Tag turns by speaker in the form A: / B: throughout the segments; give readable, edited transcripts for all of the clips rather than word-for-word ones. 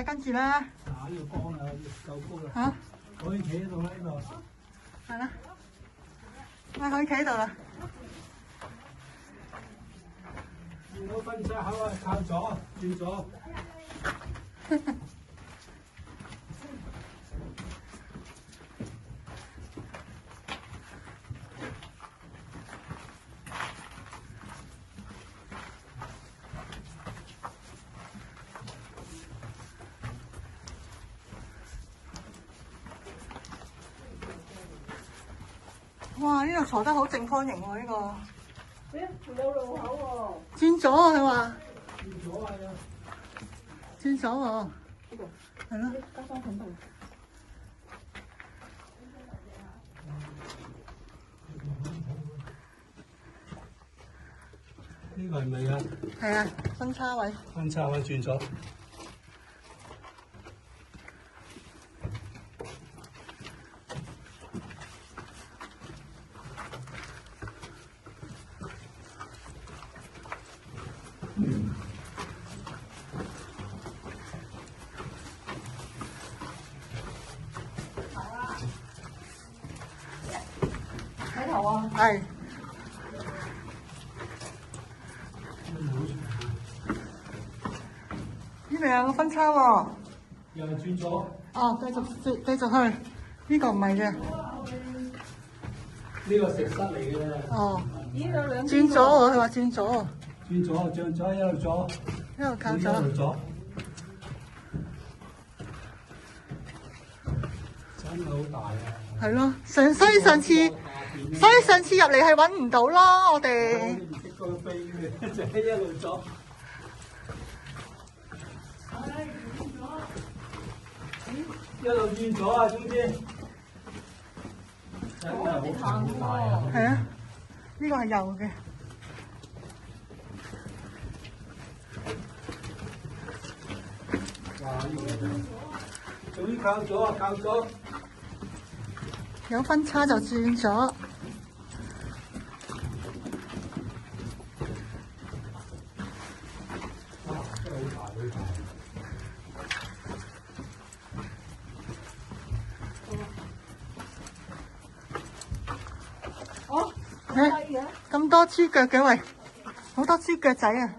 A: 跟住咧，
B: 呢個光啊，夠高啦。
A: 嚇，
B: 可以企喺度啦，呢度。
A: 係啦，可以企喺度啦。
B: 見到分叉口啊，靠左，轉左。
A: 哇！呢度坐得好正方形喎，呢個。
C: 仲有路口喎。
A: 轉左啊！佢話。
B: 轉左啊！
A: 轉左喎。
C: 呢度。
A: 係咯。
C: 加翻粉度。
B: 呢個係咪啊？
A: 係啊，分叉位。
B: 分叉位轉左。
C: 睇頭啊！
A: 係。呢度有個分叉喎。
B: 又係轉左。
A: 哦，繼續去。呢個唔係嘅。
B: 呢個石室嚟嘅。
A: 哦。
C: 咦，有兩
A: 轉左喎，佢話轉左。
B: 轉左，轉左，一路左。
A: 一路靠左。
B: 一路左。真係好大啊！
A: 係咯，所以上次入嚟係揾唔到咯，我哋。
B: 唔識個飛嘅，就係一路左。一路轉左啊，中間。真係好大啊！
A: 係啊，呢個係右嘅。
B: 哇！呢個仲要靠左啊，靠左。
A: 有分叉就轉左。
B: 哇！真係好大，好大。
C: 哦，咁低嘅。
A: 咁多豬腳嘅喂，好多豬腳仔啊！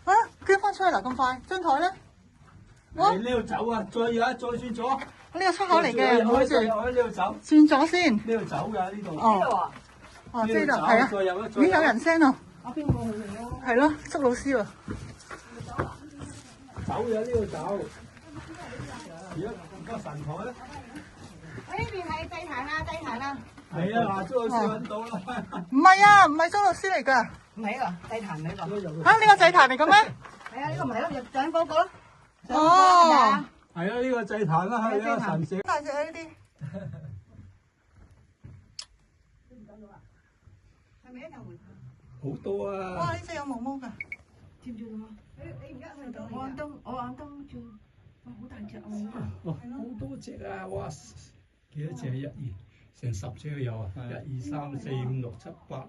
A: 啊，捐翻出去啦咁快，張台咧？
B: 你呢度走啊，再轉左。
A: 呢個出口嚟嘅，唔好意思。
B: 我喺呢度走。
A: 轉左先。
B: 呢度走㗎，呢度。
C: 呢度啊？
A: 哦，呢度係啊，已經有人聲咯。
C: 我邊個去嚟咯？
A: 係咯，蘇老師喎。
B: 走咗呢度走。而家個神台咧？
C: 呢邊係祭壇啊，祭壇啊。
B: 係啊，嗱，蘇老師揾到啦。
A: 唔係啊，唔係蘇老師嚟㗎。
C: 唔係啊，祭壇呢個。
A: 嚇，呢個祭壇嚟嘅咩？
C: 係啊，呢個咪係咯，入獎嗰個咯。
A: 哦。
B: 係啊，呢個祭壇啦，係啊，神社。
A: 大隻啊呢啲。
C: 係咪一嚿回頭？
B: 好多啊！
A: 哇！呢隻有毛毛㗎。
C: 接唔接到啊？你而家去到？我眼燈照，哇，好大隻啊！
B: 哇，好多隻啊！哇，幾多隻啊？成10隻都有啊！1、2、3、4、5、6、7、8。